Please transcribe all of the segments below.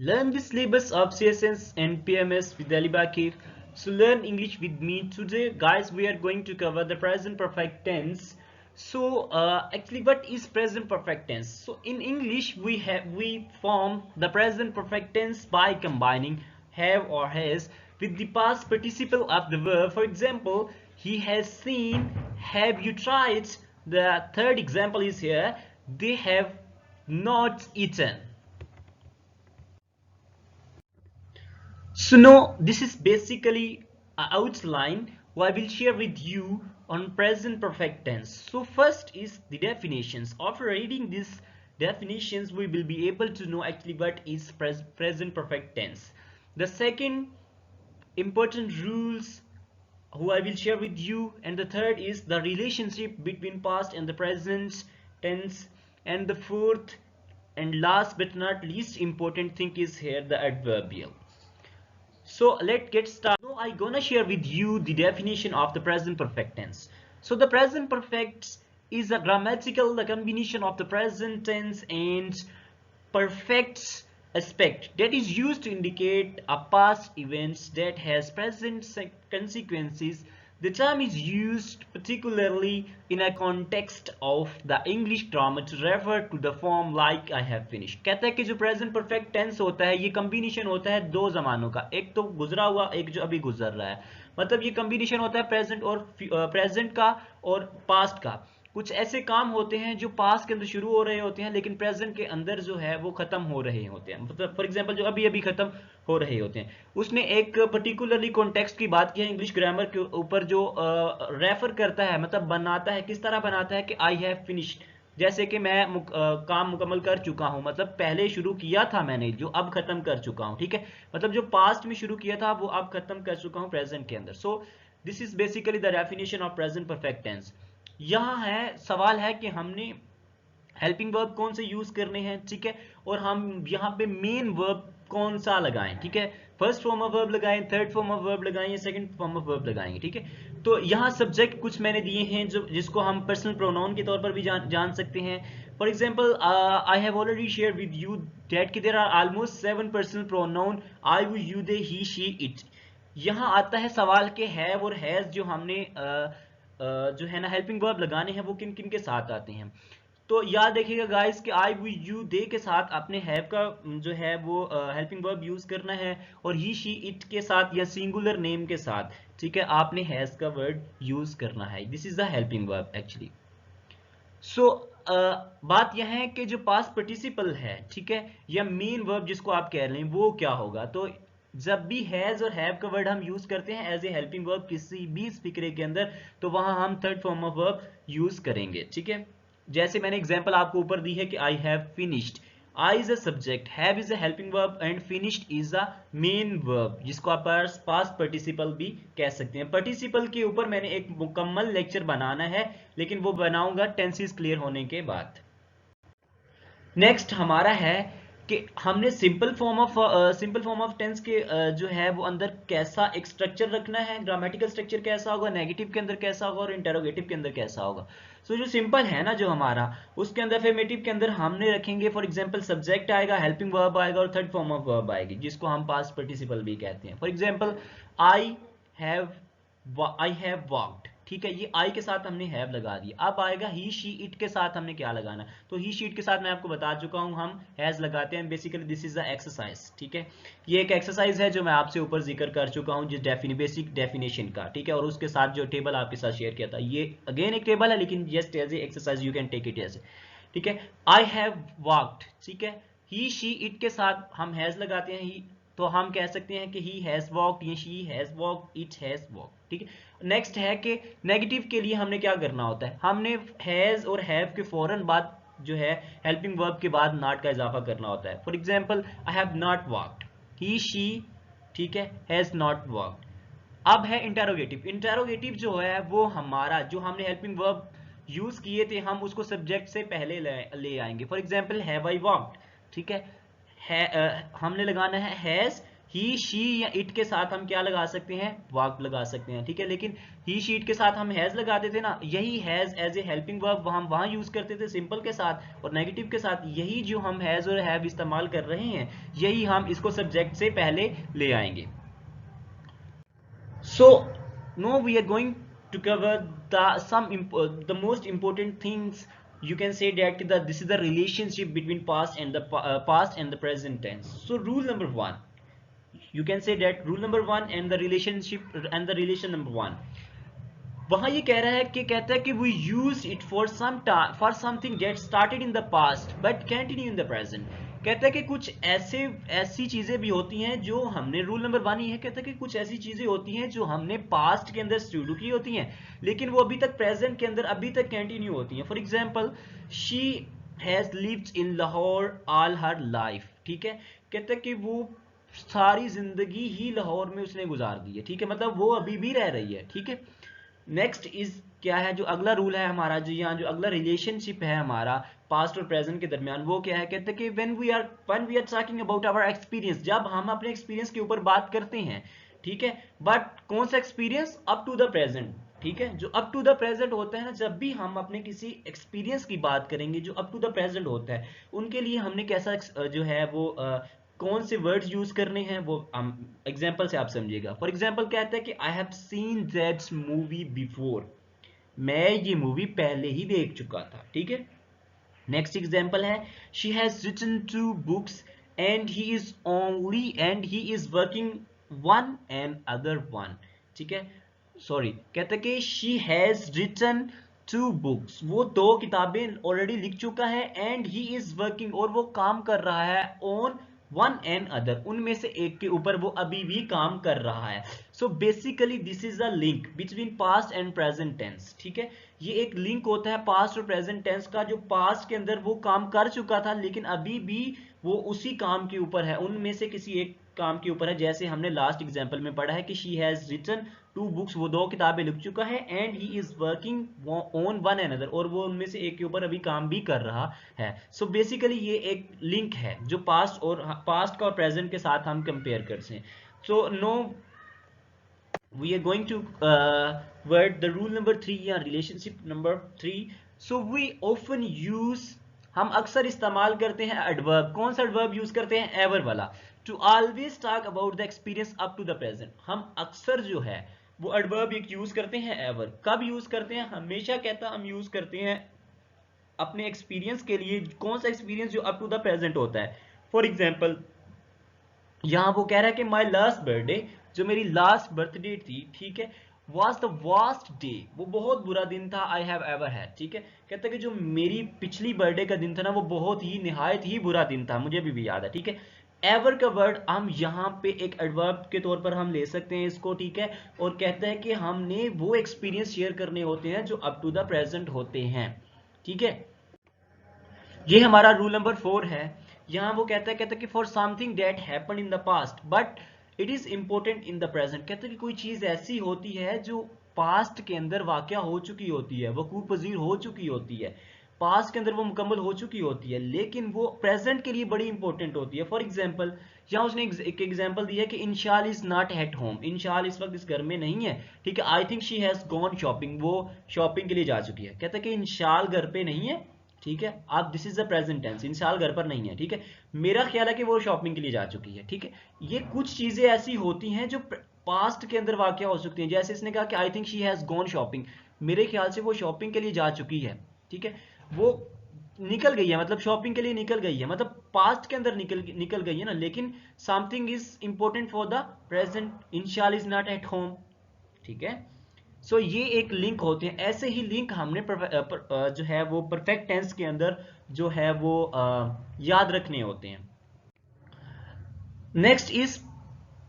Learn the syllabus of CSS and PMS with Ali Bakir. So learn English with me. Today, guys, we are going to cover the present perfect tense. So actually, what is present perfect tense? So in English, we form the present perfect tense by combining have or has with the past participle of the verb. For example, he has seen. Have you tried? The third example is here. They have not eaten. So now this is basically an outline what I will share with you on present perfect tense. So first is the definitions. After reading these definitions, we will be able to know actually what is present perfect tense. The second important rules who I will share with you, and the third is the relationship between past and the present tense, and the fourth and last but not least important thing is here the adverbial. So let's get started. Now I'm gonna share with you the definition of the present perfect tense. So the present perfect is a grammatical the combination of the present tense and perfect aspect that is used to indicate a past events that has present consequences. The term is used particularly in a context of the English grammar to refer to the form like I have finished. कहता है कि जो present perfect tense होता है ये combination होता है दो जमानों का, एक तो गुजरा हुआ एक जो अभी गुजर रहा है, मतलब ये combination होता है present और present का और past का. कुछ ऐसे काम होते हैं जो पास्ट के अंदर शुरू हो रहे होते हैं लेकिन प्रेजेंट के अंदर जो है वो खत्म हो रहे होते हैं, मतलब फॉर एग्जांपल जो अभी अभी खत्म हो रहे होते हैं. उसने एक पर्टिकुलरली कॉन्टेक्स्ट की बात की है इंग्लिश ग्रामर के ऊपर जो रेफर करता है, मतलब बनाता है, किस तरह बनाता है कि आई हैव फिनिश्ड, जैसे कि मैं काम मुकम्मल कर चुका हूं, मतलब पहले शुरू किया था मैंने जो अब खत्म कर चुका हूं. ठीक है, मतलब जो पास्ट में शुरू किया था वो अब खत्म कर चुका हूं प्रेजेंट के अंदर. So this is basically the definition of present perfect tense. यहाँ है सवाल है कि हमने हेल्पिंग वर्ब कौन से यूज करने हैं. ठीक है, और हम यहाँ पे मेन वर्ब कौन सा लगाएं. ठीक है, फर्स्ट फॉर्म ऑफ वर्ब लगाएं, थर्ड फॉर्म ऑफ वर्ब लगाएं या सेकंड फॉर्म ऑफ वर्ब लगाएंगे. ठीक है, तो यहाँ सब्जेक्ट कुछ मैंने दिए हैं जो जिसको हम पर्सनल प्रोनाउन के तौर पर भी जान सकते हैं. For example I have already share with you that कि there are almost 7 personal pronoun I, you, they, he, she, it. यहाँ आता है सवाल के हैव और हैज जो हमने जो है ना हेल्पिंग वर्ब लगाने हैं वो किन किन के साथ आते हैं. तो याद रखिएगा गाइस कि आई, वी, यू, दे के साथ अपने हैव का जो है वो हेल्पिंग वर्ब यूज करना है, और ही, शी, इट के साथ या सिंगुलर नेम के साथ, ठीक है, आपने हैज का वर्ड यूज करना है. This is the helping verb actually. So बात यह है कि जो पास्ट पार्टिसिपल है, ठीक है, या मेन वर्ब जिसको आप कह रहे हैं वो क्या होगा. तो जब भी हैज और हैव का वर्ड हम यूज करते हैं एज ए हेल्पिंग वर्ब किसी भी फिक्रे के अंदर, तो वहां हम third form of verb use करेंगे. ठीक है, जैसे मैंने एग्जांपल आपको ऊपर दी है कि I have finished. I is a subject, have is a helping verb and finished is a main verb जिसको आप पास्ट पार्टिसिपल भी कह सकते हैं. पार्टिसिपल के ऊपर मैंने एक मुकम्मल लेक्चर बनाना है लेकिन वो बनाऊंगा टेंसेस क्लियर होने के बाद. नेक्स्ट हमारा है कि हमने सिंपल फॉर्म ऑफ टेंस के जो है वो अंदर कैसा एक स्ट्रक्चर रखना है, ग्रामेटिकल स्ट्रक्चर कैसा होगा, नेगेटिव के अंदर कैसा होगा और इंटेरोगेटिव के अंदर कैसा होगा. सो जो सिंपल है ना जो हमारा, उसके अंदर अफर्मेटिव के अंदर हमने रखेंगे फॉर एग्जांपल सब्जेक्ट आएगा, हेल्पिंग वर्ब आएगा और थर्ड फॉर्म ऑफ वर्ब आएगी जिसको हम पास्ट पार्टिसिपल भी कहते हैं. For example I have I have walked. ठीक है, ये आई के साथ हमने हैव लगा दिया. अब आएगा ही, शी, इट के साथ हमने क्या लगाना. तो ही, शी, इट के साथ मैं आपको बता चुका हूं हम हैज लगाते हैं. Basically this is the exercise. ठीक है, ये एक एक्सरसाइज है जो मैं आपसे ऊपर जिक्र कर चुका हूं जिस बेसिक डेफिनेशन का. ठीक है, और उसके साथ जो टेबल आपके साथ शेयर किया था ये अगेन एक टेबल है लेकिन just as a exercise you can take it as. ठीक है, आई हैव वॉक्ड. ठीक है, ही, शी, इट के साथ हम हैज लगाते हैं ही, तो हम कह सकते हैं कि ही हैज वॉक्ड, ये she has walked, it has walked. ठीक है, नेक्स्ट है कि नेगेटिव के लिए हमने क्या करना होता है, हमने हैज और हैव के फौरन बाद जो है हेल्पिंग वर्ब के बाद नॉट का इजाफा करना होता है. For example I have not walked, he, she, ठीक है, हैज नॉट वॉक्ड. अब है इंटेरोगेटिव. इंटेरोगेटिव जो है वो हमारा जो हमने हेल्पिंग वर्ब यूज किए थे हम उसको सब्जेक्ट से पहले ले आएंगे. For example have I walked. ठीक है, हमने लगाना है हैज ही शी या इट के साथ हम क्या लगा सकते हैं, वर्ब लगा सकते हैं, ठीक है। लेकिन ही शी इट के साथ हम हैज लगाते थे ना, यही has as a helping verb हम वहां यूज करते थे सिंपल के साथ और नेगेटिव के साथ। यही जो हम हैज और हैव इस्तेमाल कर रहे हैं, यही हम इसको सब्जेक्ट से पहले ले आएंगे। So now we are going to cover the most important things. You can say that this is the relationship between past and the past and the present tense. So rule number one, you can say that rule number one and the relationship and the relation number one. वहां ये कह रहा है कि कहता है कि we use it for something that started in the past but continue in the present. कहता है कि कुछ ऐसी चीजें भी होती हैं जो हमने, रूल नंबर वन ही है, कहता है कि कुछ ऐसी चीजें होती हैं जो हमने पास्ट के अंदर शुरू की होती हैं लेकिन वो अभी तक प्रेजेंट के अंदर अभी तक कंटिन्यू होती हैं। For example, she has lived in Lahore all her life, ठीक है। कहता है कि वो सारी जिंदगी ही लाहौर में उसने गुजार दी है, ठीक है, मतलब वो अभी भी रह रही है, ठीक है। नेक्स्ट इज क्या है, जो अगला रूल है हमारा, जो यहाँ जो अगला रिलेशनशिप है हमारा पास्ट और प्रेजेंट के दरमियान, वो क्या है, कहते हैं कि when we are talking about our experience, जब हम अपने एक्सपीरियंस के ऊपर बात करते हैं, ठीक है। बट कौन सा experience, up to the present, ठीक है। जो अप टू द प्रेजेंट होता है ना, जब भी हम अपने किसी एक्सपीरियंस की बात करेंगे जो अप टू द प्रेजेंट होता है, उनके लिए हमने कैसा जो है वो कौन से वर्ड्स यूज करने हैं वो एग्जांपल से आप समझिएगा। फॉर एग्जांपल कहता है कि I have seen that movie before, मैं ये मूवी पहले ही देख चुका था, ठीक है। नेक्स्ट एग्जांपल है, she has written 2 books and he is working one and other one, ठीक है। सॉरी, कहते हैं कि शी हैज रिटन 2 बुक्स, वो 2 किताबें ऑलरेडी लिख चुका है, एंड ही इज वर्किंग, और वो काम कर रहा है, ऑन वन एंड अदर, उनमें से एक के ऊपर वो अभी भी काम कर रहा है। So basically this is a link between past and present tense, ठीक है। ये एक लिंक होता है पास्ट और प्रेजेंट टेंस का, जो पास्ट के अंदर वो काम कर चुका था लेकिन अभी भी वो उसी काम के ऊपर है, उनमें से किसी एक काम के ऊपर है। जैसे हमने लास्ट एग्जांपल में पढ़ा है कि शी हैज रिटन 2 बुक्स, वो 2 किताबें लिख चुका है, and he is working on one and other, और वो उनमें से एक के ऊपर अभी काम भी कर रहा है। सो बेसिकली ये एक लिंक है जो पास्ट का और प्रेजेंट के साथ हम कंपेयर करते हैं। So now we are going to word the rule number 3 या relationship number 3. so we often use, हम अक्सर इस्तेमाल करते हैं adverb, कौन सा adverb यूज करते हैं, ever वाला, to always talk about the experience up to the present. हम अक्सर जो है वो adverb एक यूज करते हैं ever, कब यूज करते हैं, हमेशा कहता हम यूज करते हैं अपने एक्सपीरियंस के लिए, कौन सा एक्सपीरियंस जो अप टू द प्रेजेंट होता है। फॉर एग्जाम्पल, यहां वो कह रहा है कि माई लास्ट बर्थडे, जो मेरी लास्ट बर्थडे थी, ठीक है, वॉज द वर्स्ट डे, वो बहुत बुरा दिन था, आई हैव एवर हैड, ठीक है। कहता है कि जो मेरी पिछली बर्थडे का दिन था ना, वो बहुत ही निहायत ही बुरा दिन था, मुझे भी याद है, ठीक है। एवर का वर्ड हम यहाँ पे एक एडवर्ब के तौर पर हम ले सकते हैं इसको, ठीक है। और कहता है कि हमने वो एक्सपीरियंस शेयर करने होते हैं जो अप टू द प्रेजेंट होते हैं, ठीक है। ये हमारा रूल नंबर 4 है। यहां वो कहता है कि for something that happened in the past but it is important in the present, कहता है कि कोई चीज ऐसी होती है जो पास्ट के अंदर वाकया हो चुकी होती है, वकूअ पजीर हो चुकी होती है, पास्ट के अंदर वो मुकम्मल हो चुकी होती है, लेकिन वो प्रेजेंट के लिए बड़ी इंपॉर्टेंट होती है। फॉर एग्जाम्पल, यहाँ उसने एक एग्जाम्पल दी है कि इंशाल इज नॉट एट होम, इंशाल इस वक्त इस घर में नहीं है, ठीक है। I think she has gone shopping, वो शॉपिंग के लिए जा चुकी है। कहता है कि इंशाल घर पे नहीं है, ठीक है। आप this is the present tense, Inshal घर पर नहीं है, ठीक है। मेरा ख्याल है कि वो शॉपिंग के लिए जा चुकी है, ठीक है। ये कुछ चीजें ऐसी होती हैं जो पास्ट के अंदर वाकया हो सकती हैं। जैसे इसने कहा कि I think she has gone shopping, मेरे ख्याल से वो शॉपिंग के लिए जा चुकी है, ठीक है। वो निकल गई है, मतलब शॉपिंग के लिए निकल गई है, मतलब पास्ट के अंदर निकल गई है ना, लेकिन something is important for the present, Inshal is not at home, ठीक है। सो ये एक लिंक होते हैं, ऐसे ही लिंक हमने जो है वो परफेक्ट टेंस के अंदर जो है वो याद रखने होते हैं। Next is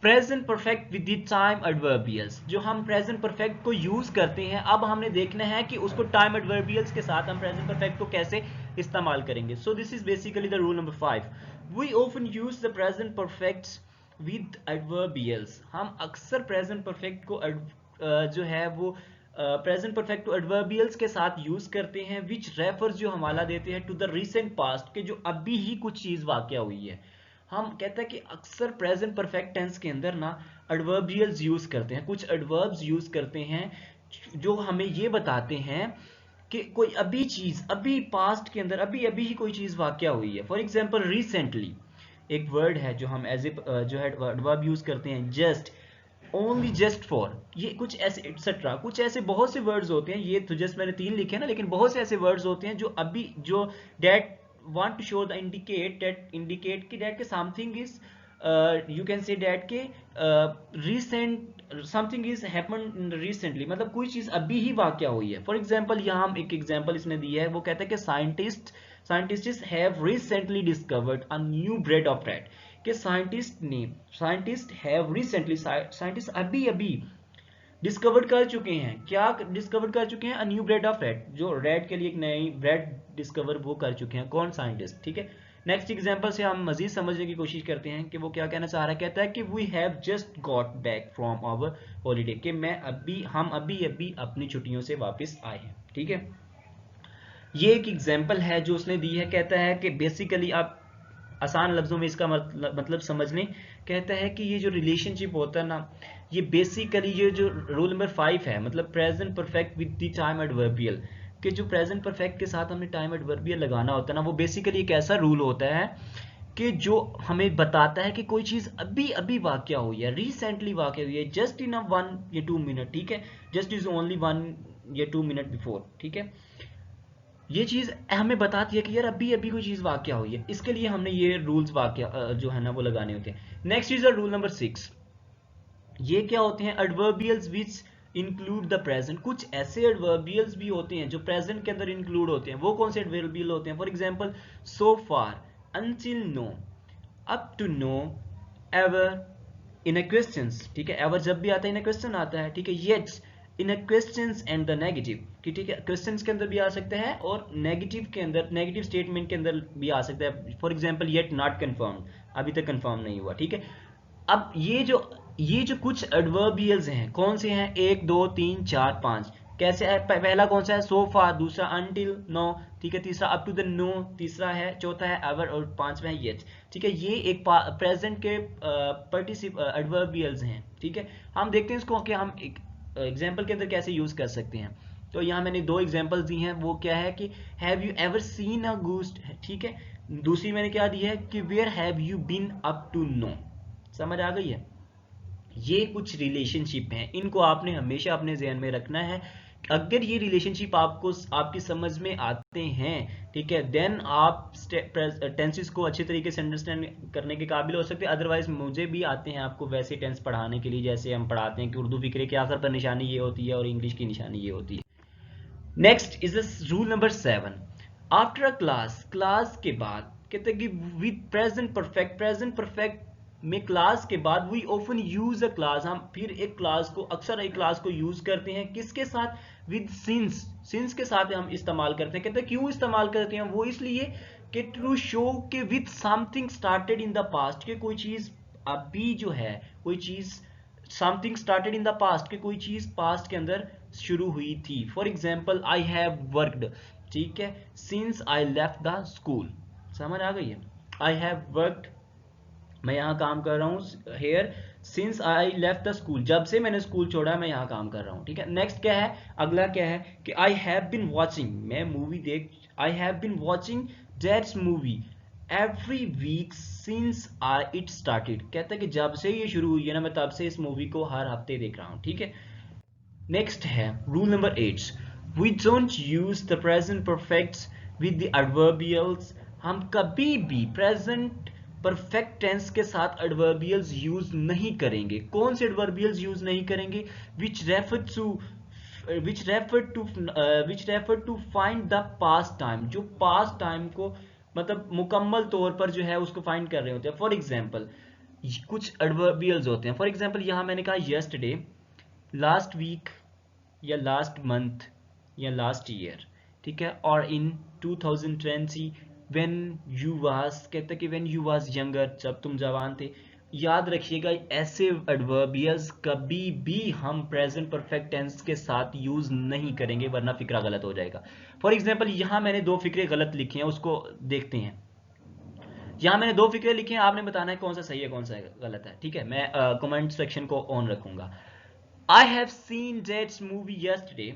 present perfect with the time adverbials, जो हम प्रेजेंट परफेक्ट को यूज करते हैं, अब हमने देखना है कि उसको टाइम एडवर्बियल्स के साथ हम प्रेजेंट परफेक्ट को कैसे इस्तेमाल करेंगे। So this is basically the rule number 5, we often use the present perfect with adverbials, हम अक्सर प्रेजेंट परफेक्ट को जो है वो प्रेजेंट परफेक्ट को एडवर्बियल्स के साथ यूज करते हैं, विच रेफर्स, जो हवाला देते हैं टू द रिसेंट पास्ट, के जो अभी ही कुछ चीज वाकया हुई है। हम कहते हैं कि अक्सर प्रेजेंट परफेक्ट टेंस के अंदर ना एडवर्बियल्स यूज करते हैं, कुछ एडवर्ब्स यूज करते हैं जो हमें ये बताते हैं कि कोई अभी चीज, अभी पास्ट के अंदर अभी अभी ही कोई चीज वाकया हुई है। फॉर एग्जांपल रिसेंटली एक वर्ड है जो हम एज ए जो है वर्ब यूज करते हैं, जस्ट, ओनली, जस्ट फॉर, ये कुछ ऐसे एक्सेट्रा, कुछ ऐसे बहुत से वर्ड्स होते हैं। ये तो जस्ट मैंने 3 लिखे हैं ना, लेकिन बहुत से ऐसे वर्ड्स होते हैं जो अभी जो that want to show the indicate that, indicate कि दैट के something is, you can say that के recent something is happened recently, मतलब कोई चीज अभी ही वाकया हुई है। फॉर एग्जांपल यहाँ हम एक एग्जांपल इसने दी है, वो कहता है कि scientists have recently discovered a new bread of rat, कि साइंटिस्ट हैव रिसेंटली, साइंटिस्ट अभी अभी डिस्कवर कर चुके हैं, क्या डिस्कवर कर चुके हैं, a new bread of rat, जो रैट के लिए एक नई ब्रेड डिस्कवर वो कर चुके हैं, कौन, साइंटिस्ट। ठीक है, नेक्स्ट एग्जांपल से हम मजीद समझने की कोशिश करते हैं कि वो क्या कहना चाह रहा है। कहता है कि we have just got back from our holiday, कि हम अभी अभी अपनी छुट्टियों से वापस आए हैं। ठीक है, ये एक एग्जाम्पल है जो उसने दी है। कहता है कि बेसिकली आप आसान लफ्जों में इसका मतलब समझ लें। कहता है कि ये जो रिलेशनशिप होता है ना, ये बेसिकली ये जो रूल नंबर 5 है, मतलब present perfect with the time adverbial, कि जो प्रेजेंट परफेक्ट के साथ हमने टाइम एडवर्बियल लगाना होता है ना, वो बेसिकली एक ऐसा रूल होता है कि जो हमें बताता है कि कोई चीज अभी अभी वाकया हुई है, रिसेंटली वाकया हुई है, जस्ट इन अ 1 या 2 मिनट। ठीक है, जस्ट इज ओनली 1 या 2 मिनट बिफोर। ठीक है, ये चीज हमें बताती है कि यार अभी अभी कोई चीज वाकया हुई है, इसके लिए हमने ये रूल्स वाकया जो है ना वो लगाने होते हैं। Next is rule number 6। ये क्या होते हैं, adverbials which include the present. कुछ ऐसे एडवर्बियल्स भी होते हैं जो प्रेजेंट के अंदर इंक्लूड होते हैं। वो कौन से एडवर्बियल होते हैं? For example so far, until now, up to now, ever, in a questions. ठीक है, एवर जब भी आता है इन अ क्वेश्चन आता है। ठीक है, yet, in a questions and the negative, कि ठीक है क्वेश्चंस के अंदर भी आ सकता है और नेगेटिव के अंदर, नेगेटिव स्टेटमेंट के अंदर भी आ सकता है। For example yet not confirm, अभी तक कंफर्म नहीं हुआ। ठीक है, अब ये जो कुछ एडवर्बियल्स हैं, कौन से हैं, 1 2 3 4 5। कैसे है, पहला कौन सा है, सो फार, दूसरा अनटिल नो, ठीक है, तीसरा अप टू द नो, तीसरा है, चौथा है एवर, और पांचवा है येट। ठीक है, ये एक प्रेजेंट के पार्टिसिप एडवर्बियल्स हैं। ठीक है, हम देखते हैं इसको कि हम एक एग्जांपल के अंदर कैसे यूज कर सकते हैं। तो यहाँ मैंने 2 एग्जांपल्स दी हैं। वो क्या है कि have you ever seen a ghost. ठीक है, दूसरी मैंने क्या दी है कि where have you been up to now. समझ आ गई है? ये कुछ रिलेशनशिप हैं, इनको आपने हमेशा अपने ज़हन में रखना है। अगर ये रिलेशनशिप आपको आपकी समझ में आते हैं, ठीक है, देन आप टेंसेस को अच्छी तरीके से अंडरस्टैंड करने के काबिल हो सकते हैं। अदरवाइज मुझे भी आते हैं आपको वैसे टेंस पढ़ाने के लिए, जैसे हम पढ़ाते हैं कि उर्दू फिक्रे के आखिर पर निशानी ये होती है और इंग्लिश की निशानी ये होती है। Next is rule number 7। After a class, class के बाद, कहते हैं कि विद प्रेजेंट परफेक्ट में क्लास के बाद we often use a class, हम फिर एक क्लास को, अक्सर एक क्लास को यूज करते हैं किसके साथ, विद सिंस के साथ हम इस्तेमाल करते हैं। कहते हैं क्यों इस्तेमाल करते हैं, वो इसलिए कि टू शो के with something started in the past, कि कोई चीज अभी जो है, कोई चीज something started in the past, कि कोई चीज पास्ट के अंदर शुरू हुई थी। For example I have worked, ठीक है, since I left the school. समझ आ गई है? आई हैव वर्कड, मैं यहाँ काम कर रहा हूँ, here, since I left the school, जब से मैंने स्कूल छोड़ा मैं यहाँ काम कर रहा हूँ। ठीक है, नेक्स्ट क्या है, अगला क्या है कि आई हैव बीन वॉचिंग, मैं मूवी देख, I have been watching that's movie every week since it started. कहता है कि जब से ये शुरू हुई है ना, मैं तब से इस मूवी को हर हफ्ते देख रहा हूँ। ठीक है, नेक्स्ट है rule number 8। We don't use the present perfects with the adverbials. हम कभी भी प्रेजेंट परफेक्ट टेंस के साथ एडवर्बियल्स यूज नहीं करेंगे। कौन से एडवर्बियल्स यूज नहीं करेंगे? Which refer to find the past time, जो पास्ट टाइम को मतलब मुकम्मल तौर पर जो है उसको फाइंड कर रहे होते हैं। फॉर एग्जाम्पल कुछ एडवर्बियल्स होते हैं। फॉर एग्जाम्पल यहाँ मैंने कहा यस्टरडे, लास्ट वीक, या लास्ट मंथ, या लास्ट ईयर। ठीक है, और इन 2020 व्हेन यू वाज, कहते कि व्हेन यू वाज यंगर, जब तुम जवान थे। याद रखिएगा ऐसे एडवर्बियल्स कभी भी हम प्रेजेंट परफेक्ट टेंस के साथ यूज नहीं करेंगे, वरना फिक्रा गलत हो जाएगा। फॉर एग्जाम्पल यहाँ मैंने 2 फिक्रे गलत लिखे हैं, उसको देखते हैं। यहाँ मैंने दो फिक्रे लिखे हैं, आपने बताना है कौन सा सही है कौन सा गलत है, ठीक है। मैं कमेंट सेक्शन को ऑन रखूंगा। I have seen that movie yesterday,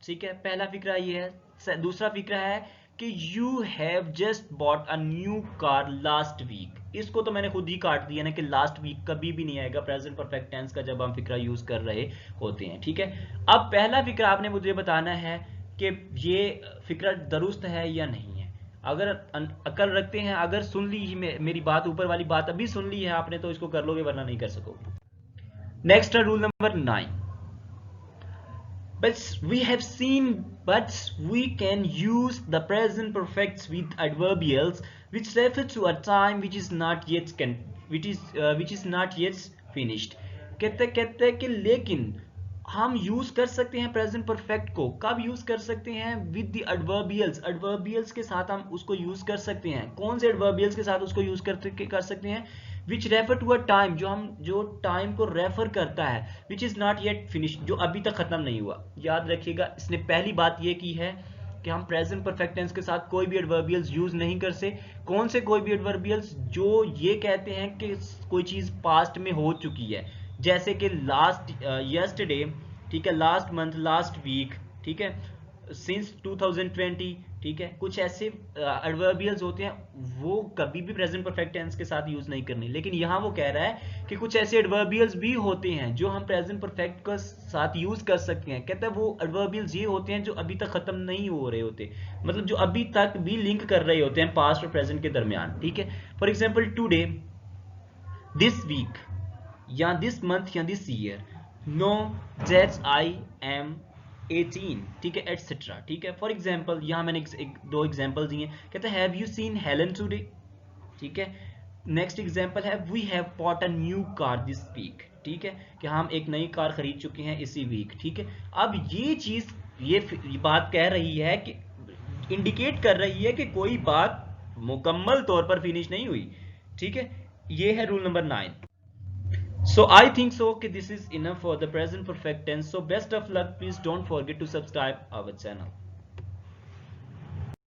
ठीक है, पहला फिक्रा ये है। दूसरा फिक्रा है कि you have just bought a new car last week. इसको तो मैंने खुद ही काट दिया ना कि लास्ट वीक कभी भी नहीं आएगा प्रेजेंट परफेक्ट टेंस का जब हम फिक्रा यूज कर रहे होते हैं, ठीक है। अब पहला फिक्रा आपने मुझे बताना है कि ये फिक्रा दुरुस्त है या नहीं है। अगर अकल रखते हैं, अगर सुन ली मेरी बात, ऊपर वाली बात अभी सुन ली है आपने, तो इसको कर लोगे, वरना नहीं कर सकोगे। नेक्स्ट है rule number 9। But we can use the present perfects with adverbials which refer to a time which is not yet finished. कहते हैं कि लेकिन हम यूज कर सकते हैं प्रेजेंट परफेक्ट को, कब यूज कर सकते हैं? विद द एडवर्बियल्स, एडवर्बियल्स के साथ हम उसको यूज कर सकते हैं। कौन से एडवर्बियल्स के साथ उसको यूज कर सकते हैं? विच रेफर टू अ टाइम, जो टाइम को रेफर करता है, which is not yet finished, जो अभी तक खत्म नहीं हुआ। याद रखिएगा, इसने पहली बात ये की है कि हम प्रेजेंट परफेक्ट टेंस के साथ कोई भी एडवर्बियल्स यूज नहीं कर सकते। कौन से कोई भी एडवर्बियल्स? जो ये कहते हैं कि कोई चीज पास्ट में हो चुकी है, जैसे कि लास्ट यस्टरडे, ठीक है, लास्ट मंथ, लास्ट वीक, ठीक है, सिंस 2020, ठीक है। कुछ ऐसे एडवर्बियल्स होते हैं, वो कभी भी प्रेजेंट परफेक्ट टेंस के साथ यूज नहीं करने। लेकिन यहाँ वो कह रहा है कि कुछ ऐसे एडवर्बियल्स भी होते हैं जो हम प्रेजेंट परफेक्ट के साथ यूज कर सकते हैं। कहता है वो एडवर्बियल्स ये होते हैं जो अभी तक खत्म नहीं हो रहे होते, मतलब जो अभी तक भी लिंक कर रहे होते हैं पास्ट और प्रेजेंट के दरमियान, ठीक है। For example today, this week, या दिस मंथ, या this year, now, that's, I am 18, ठीक है, एटसेट्रा, ठीक है। फॉर एग्जाम्पल यहाँ मैंने दो एग्जाम्पल दिए। कहते हैं have you seen Helen today, ठीक है। नेक्स्ट एग्जाम्पल है we have bought a new car this week, ठीक है, कि हम एक नई कार खरीद चुके हैं इसी वीक, ठीक है। अब ये चीज, ये बात कह रही है कि इंडिकेट कर रही है कि कोई बात मुकम्मल तौर पर फिनिश नहीं हुई, ठीक है। ये है rule number 9। So I think so कि this is enough for the present perfect tense. So best of luck. Please don't forget to subscribe our channel.